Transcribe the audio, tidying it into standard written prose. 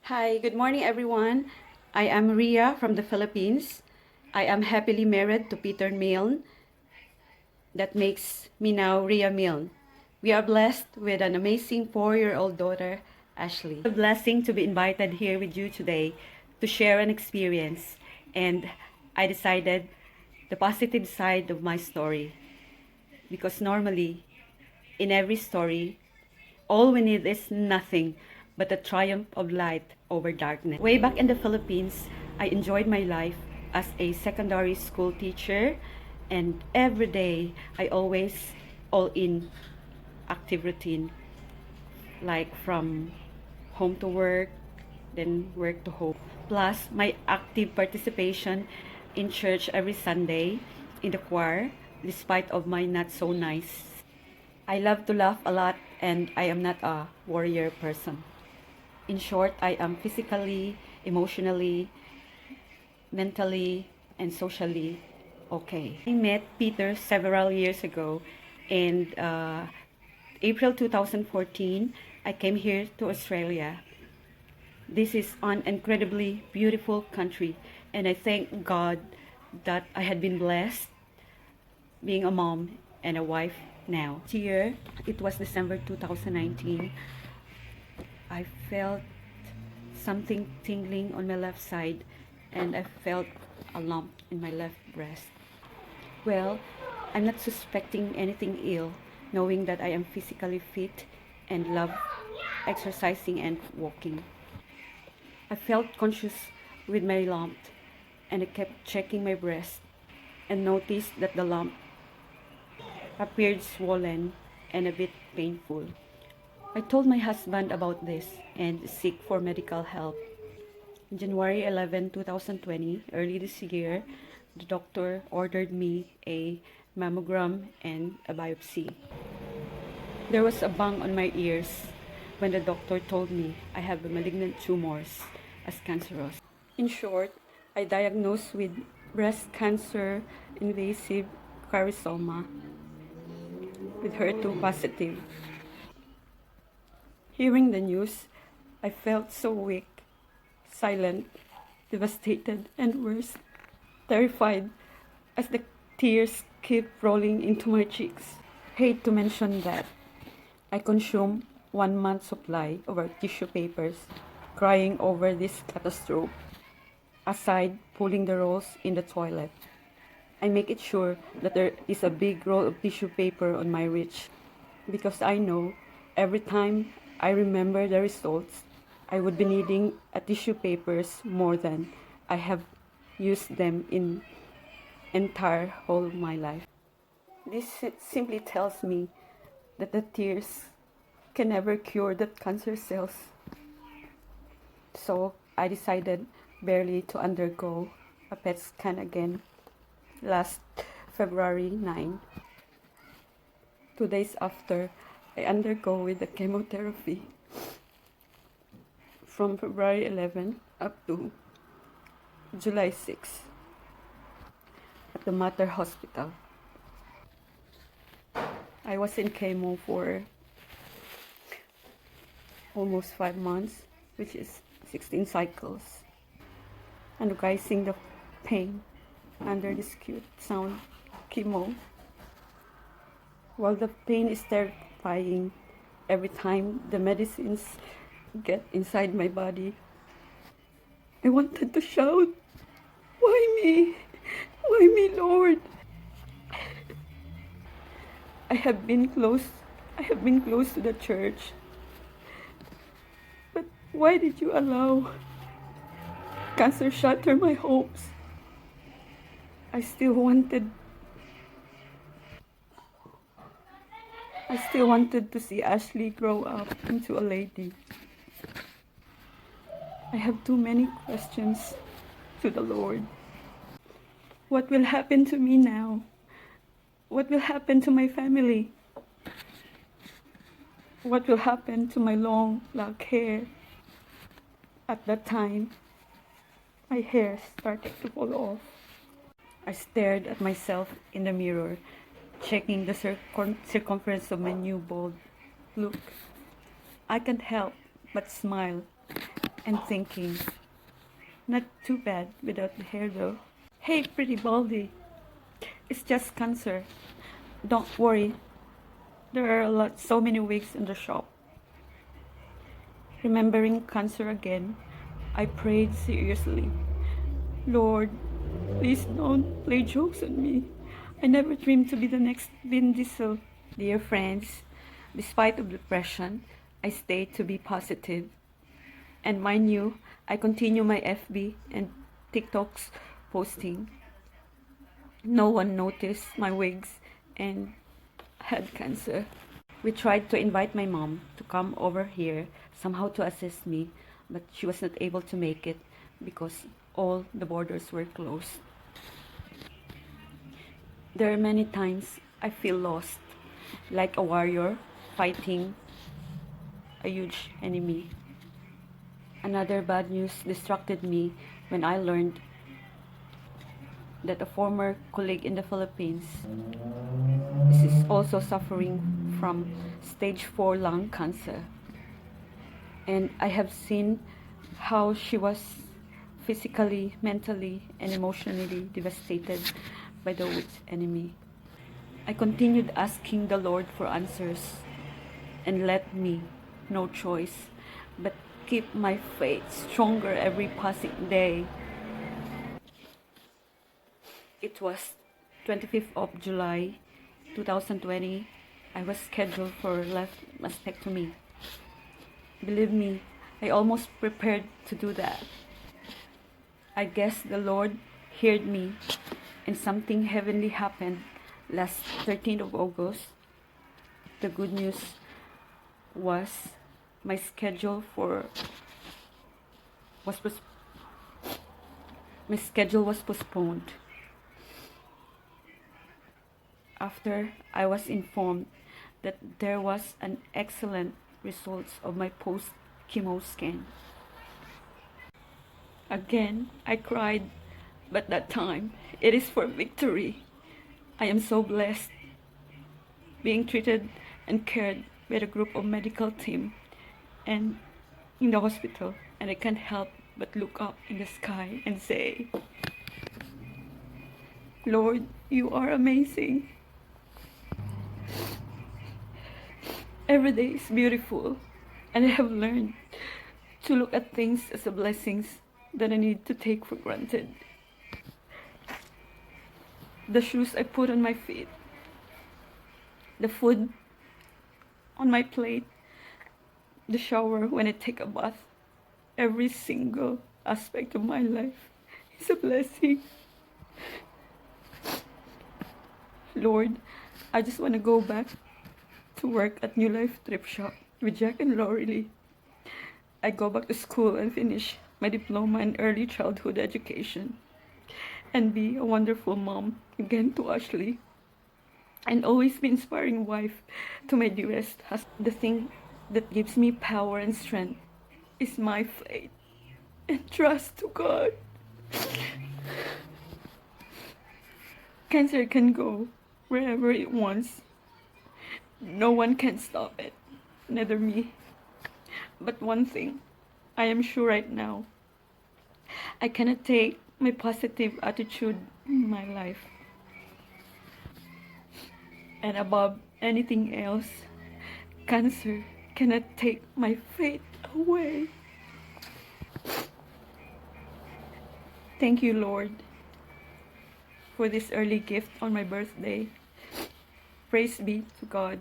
Hi, good morning everyone. I am Ria from the Philippines. I am happily married to Peter Milne. That makes me now Ria Milne. We are blessed with an amazing 4-year-old daughter, Ashley. It's a blessing to be invited here with you today to share an experience, and I decided the positive side of my story because normally in every story all we need is nothing but the triumph of light over darkness. Way back in the Philippines, I enjoyed my life as a secondary school teacher, and every day I always all in active routine, like from home to work, then work to home. Plus, my active participation in church every Sunday in the choir, despite of my not so nice. I love to laugh a lot, and I am not a warrior person. In short, I am physically, emotionally, mentally, and socially okay. I met Peter several years ago, and April 2014, I came here to Australia. This is an incredibly beautiful country, and I thank God that I had been blessed being a mom and a wife now. This year, it was December 2019, I felt something tingling on my left side, and I felt a lump in my left breast. Well, I'm not suspecting anything ill, knowing that I am physically fit and love exercising and walking. I felt conscious with my lump, and I kept checking my breast and noticed that the lump appeared swollen and a bit painful. I told my husband about this and seek for medical help. January 11, 2020, early this year, the doctor ordered me a mammogram and a biopsy. There was a bang on my ears when the doctor told me I have malignant tumors as cancerous. In short, I diagnosed with breast cancer invasive carcinoma with HER2 positive. Hearing the news, I felt so weak, silent, devastated, and worse, terrified as the tears keep rolling into my cheeks. Hate to mention that I consumed 1 month supply of our tissue papers, crying over this catastrophe. Aside pulling the rolls in the toilet, I make it sure that there is a big roll of tissue paper on my reach, because I know every time I remember the results, I would be needing a tissue papers more than I have used them in entire whole of my life. This simply tells me that the tears can never cure the cancer cells. So I decided barely to undergo a PET scan again last February 9. 2 days after, I undergo with the chemotherapy from February 11 up to July 6 at the Mater Hospital. I was in chemo for almost 5 months, which is 16 cycles, analyzing the pain under this cute sound chemo. While the pain is terrifying every time the medicines get inside my body, I wanted to shout, "Why me? Why me, Lord?" I have been close to the church. But why did you allow cancer shatter my hopes? I still wanted to see Ashley grow up into a lady. I have too many questions to the Lord. What will happen to me now? What will happen to my family? What will happen to my long black hair? At that time, my hair started to fall off. I stared at myself in the mirror, checking the circumference of my new bald look. I can't help but smile and thinking, not too bad without the hair though. Hey, pretty Baldy, it's just cancer. Don't worry, there are so many wigs in the shop. Remembering cancer again, I prayed seriously. Lord, please don't play jokes on me. I never dreamed to be the next Vin Diesel. Dear friends, despite of depression, I stayed to be positive. And mind you, I continue my FB and TikToks posting. No one noticed my wigs and had cancer. We tried to invite my mom to come over here somehow to assist me, but she was not able to make it because all the borders were closed. There are many times I feel lost, like a warrior fighting a huge enemy. Another bad news distracted me when I learned that a former colleague in the Philippines is also suffering from stage 4 lung cancer. And I have seen how she was physically, mentally, and emotionally devastated by the witch enemy. I continued asking the Lord for answers and let me no choice but keep my faith stronger every passing day. It was 25th of July 2020. I was scheduled for left mastectomy. Believe me, I almost prepared to do that. I guess the Lord heard me and something heavenly happened last 13th of August. The good news was my schedule was postponed. After I was informed that there was an excellent results of my post-chemo scan. Again, I cried, but that time, it is for victory. I am so blessed being treated and cared by the group of medical team and in the hospital, and I can't help but look up in the sky and say, Lord, you are amazing. Every day is beautiful, and I have learned to look at things as a blessings that I need to take for granted. The shoes I put on my feet, the food on my plate, the shower when I take a bath, every single aspect of my life is a blessing. Lord, I just want to go back to work at New Life Thrift Shop with Jack and Laurelie. I go back to school and finish my diploma in early childhood education and be a wonderful mom again to Ashley and always be inspiring wife to my dearest husband. The thing that gives me power and strength is my faith and trust to God. Cancer can go wherever it wants. No one can stop it, neither me. But one thing, I am sure right now, I cannot take my positive attitude in my life. And above anything else, cancer cannot take my faith away. Thank you, Lord, for this early gift on my birthday. Praise be to God.